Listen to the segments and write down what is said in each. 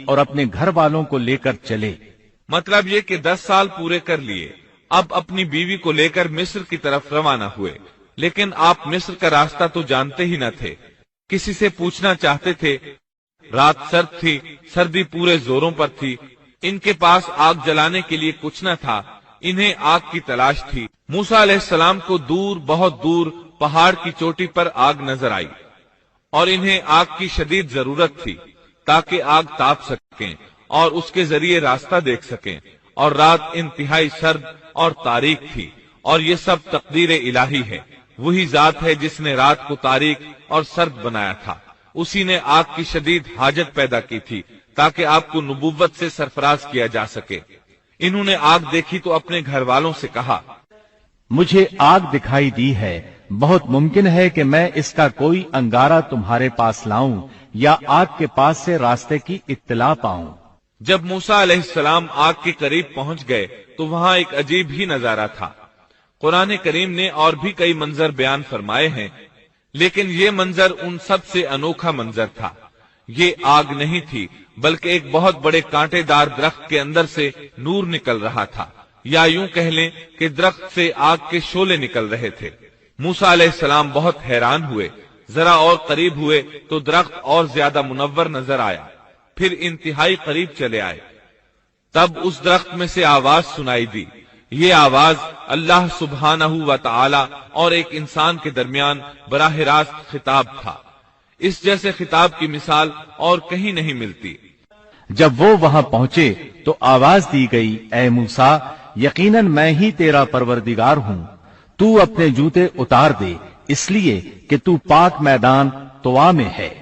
और अपने घर वालों को लेकर चले। मतलब ये कि 10 साल पूरे कर लिए, अब अपनी बीवी को लेकर मिस्र की तरफ रवाना हुए। लेकिन आप मिस्र का रास्ता तो जानते ही न थे, किसी से पूछना चाहते थे। रात सर्द थी, सर्दी पूरे जोरों पर थी। इनके पास आग जलाने के लिए कुछ न था, इन्हें आग की तलाश थी। मूसा अलैहिस्सलाम को दूर, बहुत दूर पहाड़ की चोटी पर आग नजर आई और इन्हें आग की शदीद जरूरत थी ताकि आग ताप सकें और उसके जरिए रास्ता देख सकें। और रात इंतहाई सर्द और तारीक थी और ये सब तकदीर इलाही है। वही जात है जिसने रात को तारीक और सर्द बनाया था। उसी ने आग की शदीद हाजत पैदा की थी ताकि आपको नबुव्वत से सरफराज किया जा सके। इन्होंने आग देखी तो अपने घर वालों से कहा, मुझे आग दिखाई दी है, बहुत मुमकिन है कि मैं इसका कोई अंगारा तुम्हारे पास लाऊं या आग के पास से रास्ते की इत्तला पाऊं। जब मूसा अलैहिस्सलाम आग के करीब पहुंच गए तो वहां एक अजीब ही नजारा था। कुरान करीम ने और भी कई मंजर बयान फरमाए हैं, लेकिन ये मंजर उन सब से अनोखा मंजर था। ये आग नहीं थी, बल्कि एक बहुत बड़े कांटेदार दरख्त के अंदर से नूर निकल रहा था, या यूं कह लें कि दरख्त से आग के शोले निकल रहे थे। मूसा अलैहिस्सलाम बहुत हैरान हुए। जरा और करीब हुए तो दरख्त और ज्यादा मुनव्वर नजर आया। फिर इंतहाई करीब चले आए, तब उस दरख्त में से आवाज सुनाई दी। ये आवाज अल्लाह सुब्हानहू व तआला और एक इंसान के दरमियान बराह रास्त खिताब था। इस जैसे खिताब की मिसाल और कहीं नहीं मिलती। जब वो वहां पहुंचे तो आवाज दी गई, ऐ मूसा, यकीनन मैं ही तेरा परवरदिगार हूं। तू अपने जूते उतार दे, इसलिए कि तू पाक मैदान तुआ में है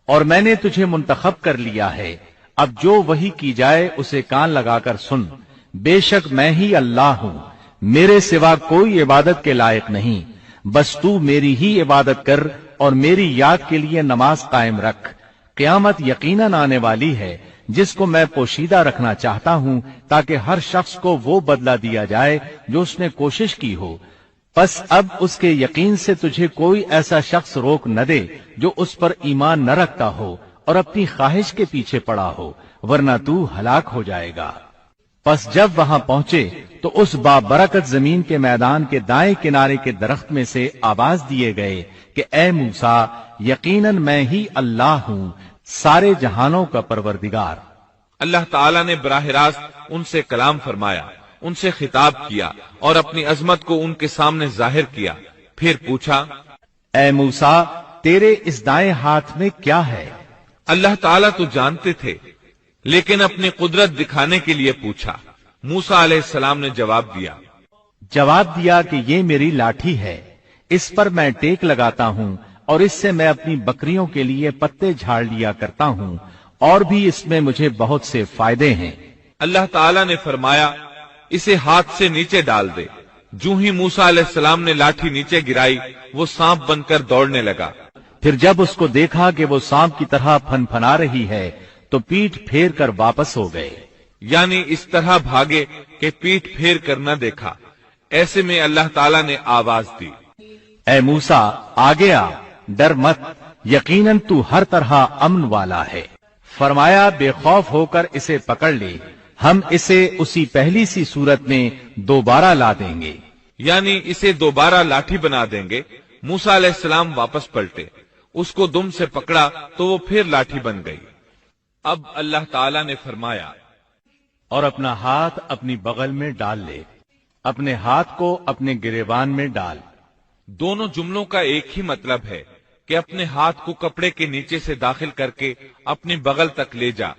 और मैंने तुझे मुंतखब कर लिया है। अब जो वही की जाए उसे कान लगाकर सुन। बेशक मैं ही अल्लाह हूं, मेरे सिवा कोई इबादत के लायक नहीं। बस तू मेरी ही इबादत कर और मेरी याद के लिए नमाज कायम रख। क़यामत यकीनन आने वाली है जिसको मैं पोशीदा रखना चाहता हूं, ताकि हर शख्स को वो बदला दिया जाए जो उसने कोशिश की हो। बस अब उसके यकीन से तुझे कोई ऐसा शख्स रोक न दे जो उस पर ईमान न रखता हो और अपनी ख्वाहिश के पीछे पड़ा हो, वरना तू हलाक हो जाएगा। बस जब वहां पहुंचे तो उस बाबरकत जमीन के मैदान के दाएं किनारे के दरख्त में से आवाज दिए गए कि ऐ मूसा, यकीनन मैं ही अल्लाह हूं, सारे जहानों का परवरदिगार। अल्लाह ताला ने बराह रास्त उनसे कलाम फरमाया, उनसे खिताब किया और अपनी अजमत को उनके सामने जाहिर किया। फिर पूछा, ऐ मूसा, तेरे इस दाएं हाथ में क्या है? अल्लाह ताला तो जानते थे, लेकिन अपनी कुदरत दिखाने के लिए पूछा। मूसा अलैहिस्सलाम ने जवाब दिया कि ये मेरी लाठी है, इस पर मैं टेक लगाता हूं और इससे मैं अपनी बकरियों के लिए पत्ते झाड़ लिया करता हूं, और भी इसमें मुझे बहुत से फायदे हैं। अल्लाह ताला ने फरमाया, इसे हाथ से नीचे डाल दे। जूं ही मूसा अलैहिस्सलाम ने लाठी नीचे गिराई, वो सांप बनकर दौड़ने लगा। फिर जब उसको देखा कि वो सांप की तरह फनफना रही है तो पीठ फेर कर वापस हो गए। यानी इस तरह भागे कि पीठ फेर कर न देखा। ऐसे में अल्लाह ताला ने आवाज दी, ऐ मूसा, आगे आ, डर मत, यकीनन तू हर तरह अमन वाला है। फरमाया, बेखौफ होकर इसे पकड़ ले, हम इसे उसी पहली सी सूरत में दोबारा ला देंगे। यानी इसे दोबारा लाठी बना देंगे। मूसा अलैहिस्सलाम वापस पलटे, उसको दुम से पकड़ा तो वो फिर लाठी बन गई। अब अल्लाह ताला ने फरमाया, और अपना हाथ अपनी बगल में डाल ले, अपने हाथ को अपने गिरेबान में डाल। दोनों जुमलों का एक ही मतलब है कि अपने हाथ को कपड़े के नीचे से दाखिल करके अपनी बगल तक ले जा।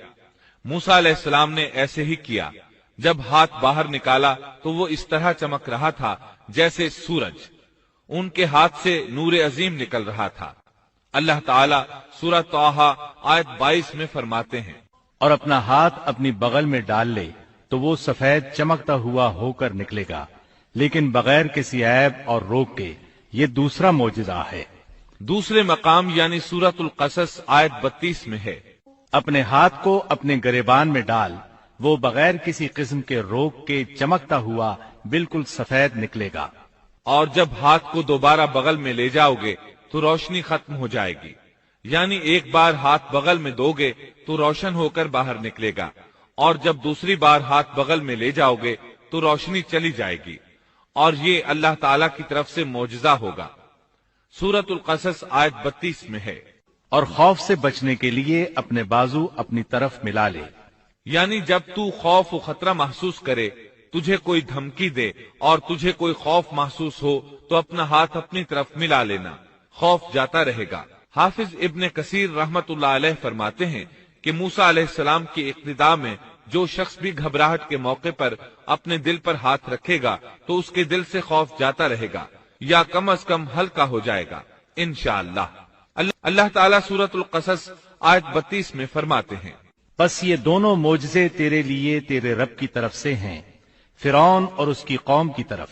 मूसा अलैहिस्सलाम ने ऐसे ही किया। जब हाथ बाहर निकाला तो वो इस तरह चमक रहा था जैसे सूरज। उनके हाथ से नूर अजीम निकल रहा था। अल्लाह ताला सूरह तौहा आयत 22 में फरमाते हैं, और अपना हाथ अपनी बगल में डाल ले तो वो सफेद चमकता हुआ होकर निकलेगा, लेकिन बगैर किसी ऐब और रोग के। ये दूसरा मौजिजा है। दूसरे मकाम यानी सूरतुल कसस आयत 32 में है, अपने हाथ को अपने गिरेबान में डाल, वो बगैर किसी किस्म के रोग के चमकता हुआ बिल्कुल सफेद निकलेगा। और जब हाथ को दोबारा बगल में ले जाओगे तो रोशनी खत्म हो जाएगी। یعنی ایک بار ہاتھ بغل میں دو گے تو روشن ہو کر باہر نکلے گا، اور جب دوسری بار ہاتھ بغل میں لے جاؤ گے تو روشنی چلی جائے گی، اور یہ اللہ تعالی کی طرف سے معجزہ ہوگا۔ سورۃ القصص آیت 32 میں ہے۔ اور خوف سے بچنے کے لیے اپنے بازو اپنی طرف ملا لے، یعنی جب تو خوف و خطرہ محسوس کرے، تجھے کوئی دھمکی دے اور تجھے کوئی خوف محسوس ہو تو اپنا ہاتھ اپنی طرف ملا لینا، خوف جاتا رہے گا۔ حافظ ابن کثیر رحمت اللہ علیہ فرماتے ہیں کہ موسیٰ علیہ السلام کی اقتداء میں جو شخص بھی گھبراہٹ کے موقع پر اپنے دل پر ہاتھ رکھے گا تو اس کے دل سے خوف جاتا رہے گا یا کم از کم ہلکا ہو جائے گا انشاءاللہ۔ اللہ تعالیٰ سورۃ القصص آیت 32 میں فرماتے ہیں، بس یہ دونوں معجزے تیرے لیے تیرے رب کی طرف سے ہیں، فرعون اور اس کی قوم کی طرف،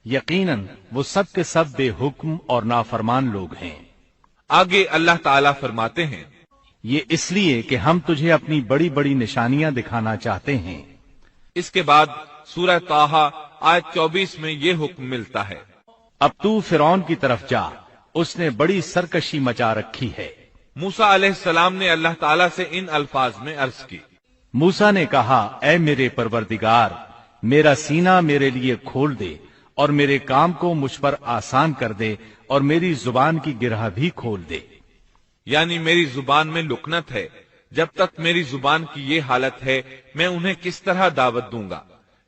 یقیناً وہ سب کے سب بے حکم اور نافرمان لوگ ہیں۔ آگے اللہ تعالیٰ فرماتے ہیں، یہ اس لیے کہ ہم تجھے اپنی بڑی بڑی نشانیاں دکھانا چاہتے ہیں۔ اس کے بعد سورہ طٰہٰ آیت 24 میں یہ حکم ملتا ہے، اب تو فرعون کی طرف جا، اس نے بڑی سرکشی مچا رکھی ہے۔ موسیٰ علیہ السلام نے اللہ تعالیٰ سے ان الفاظ میں عرض کی، موسیٰ نے کہا، اے میرے پروردگار، میرا سینہ میرے لیے کھول دے اور میرے کام کو مجھ پر آسان کر دے اور میری زبان کی گرہ بھی کھول دے۔ یعنی میری زبان میں لکنت ہے، جب تک میری زبان کی یہ حالت ہے میں انہیں کس طرح دعوت دوں گا،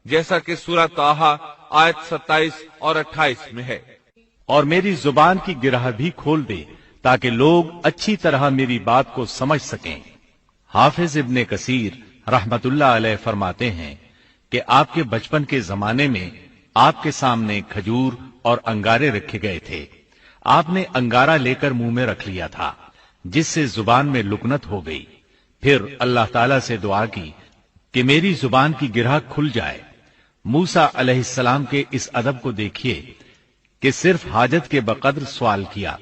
جیسا کہ سورہ طٰہٰ آیت 27 اور 28 میں ہے۔ اور میری زبان کی گرہ بھی کھول دے تاکہ لوگ اچھی طرح میری بات کو سمجھ سکیں۔ حافظ ابن کثیر رحمت اللہ علیہ فرماتے ہیں کہ آپ کے بچپن کے زمانے میں آپ کے سامنے کھجور اور انگارے رکھے گئے تھے، آپ نے انگارہ لے کر منہ میں رکھ لیا تھا، جس سے زبان میں لکنت ہو گئی۔ پھر اللہ تعالیٰ سے دعا کی کہ میری زبان کی گرہ کھل جائے۔ موسیٰ علیہ السلام کے اس ادب کو دیکھیے کہ صرف حاجت کے بقدر سوال کیا،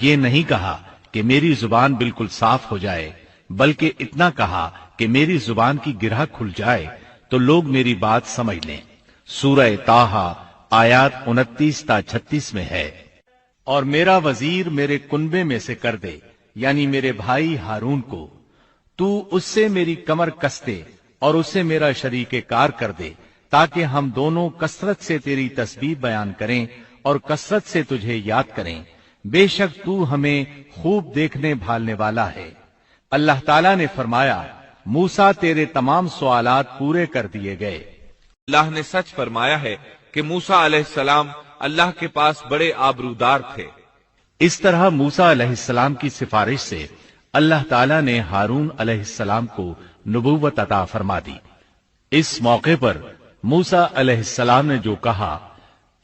یہ نہیں کہا کہ میری زبان بالکل صاف ہو جائے، بلکہ اتنا کہا کہ میری زبان کی گرہ کھل جائے تو لوگ میری بات سمجھ لیں۔ سورہ طٰہٰ آیات 29 تا 36 میں ہے، اور میرا وزیر میرے کنبے میں سے کر دے، یعنی میرے بھائی ہارون کو، تو اس سے میری کمر کس دے اور اسے میرا شریک کار کر دے، تاکہ ہم دونوں کثرت سے تیری تسبیح بیان کریں اور کثرت سے تجھے یاد کریں، بے شک تو ہمیں خوب دیکھنے بھالنے والا ہے۔ اللہ تعالیٰ نے فرمایا، موسیٰ تیرے تمام سوالات پورے کر دیے گئے۔ اللہ نے سچ فرمایا ہے کہ موسیٰ علیہ السلام اللہ کے پاس بڑے آبرودار تھے۔ اس طرح موسیٰ علیہ السلام کی سفارش سے اللہ تعالیٰ نے ہارون علیہ السلام کو نبوت عطا فرما دی۔ اس موقع پر موسیٰ علیہ السلام نے جو کہا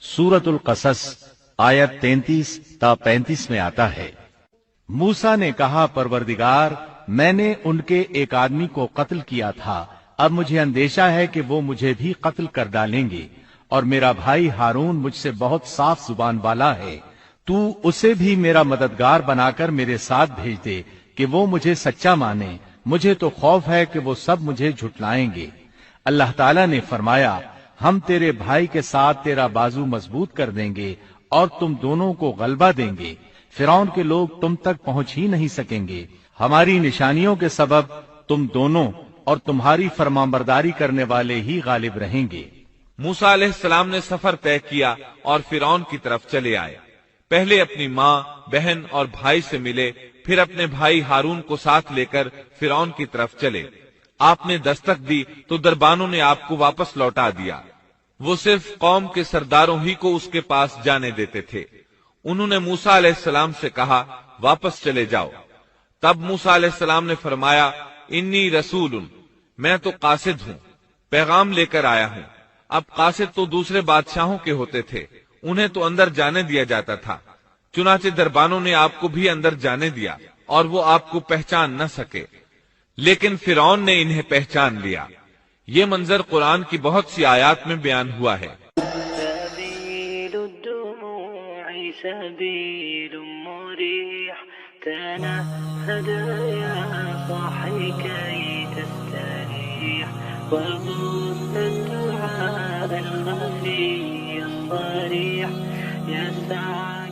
سورۃ القصص آیت 33 تا 35 میں آتا ہے، موسیٰ نے کہا، پروردگار، میں نے ان کے ایک آدمی کو قتل کیا تھا، اب مجھے اندیشہ ہے کہ وہ مجھے بھی قتل کر ڈالیں گے، اور میرا بھائی ہارون مجھ سے بہت صاف زبان والا ہے، تو اسے بھی میرا مددگار بنا کر میرے ساتھ بھیج دے کہ وہ مجھے سچا مانے، مجھے تو خوف ہے کہ وہ سب مجھے جھٹلائیں گے۔ اللہ تعالیٰ نے فرمایا، ہم تیرے بھائی کے ساتھ تیرا بازو مضبوط کر دیں گے اور تم دونوں کو غلبہ دیں گے، فرعون کے لوگ تم تک پہنچ ہی نہیں سکیں گے، ہماری نشانیوں کے سبب تم دونوں اور تمہاری فرمانبرداری کرنے والے ہی غالب رہیں گے۔ موسیٰ علیہ السلام نے سفر طے کیا اور فرعون کی طرف چلے آئے۔ پہلے اپنی ماں، بہن اور بھائی سے ملے، پھر اپنے بھائی ہارون کو ساتھ لے کر فرعون کی طرف چلے۔ آپ نے دستک دی تو دربانوں نے آپ کو واپس لوٹا دیا۔ وہ صرف قوم کے سرداروں ہی کو اس کے پاس جانے دیتے تھے۔ انہوں نے موسیٰ علیہ السلام سے کہا، واپس چلے جاؤ۔ تب موسیٰ علیہ السلام نے فرمایا، انی رسول، میں تو قاصد ہوں، پیغام لے کر آیا ہوں۔ اب قاصد تو دوسرے بادشاہوں کے ہوتے تھے، انہیں تو اندر جانے دیا جاتا تھا، چنانچہ دربانوں نے آپ کو بھی اندر جانے دیا اور وہ آپ کو پہچان نہ سکے، لیکن فرعون نے انہیں پہچان لیا۔ یہ منظر قرآن کی بہت سی آیات میں بیان ہوا ہے۔ سبيل الدموع سبيل مريح تنهد يا صاحي كي تستريح وبث الدعاء الخفي الصريح يسعى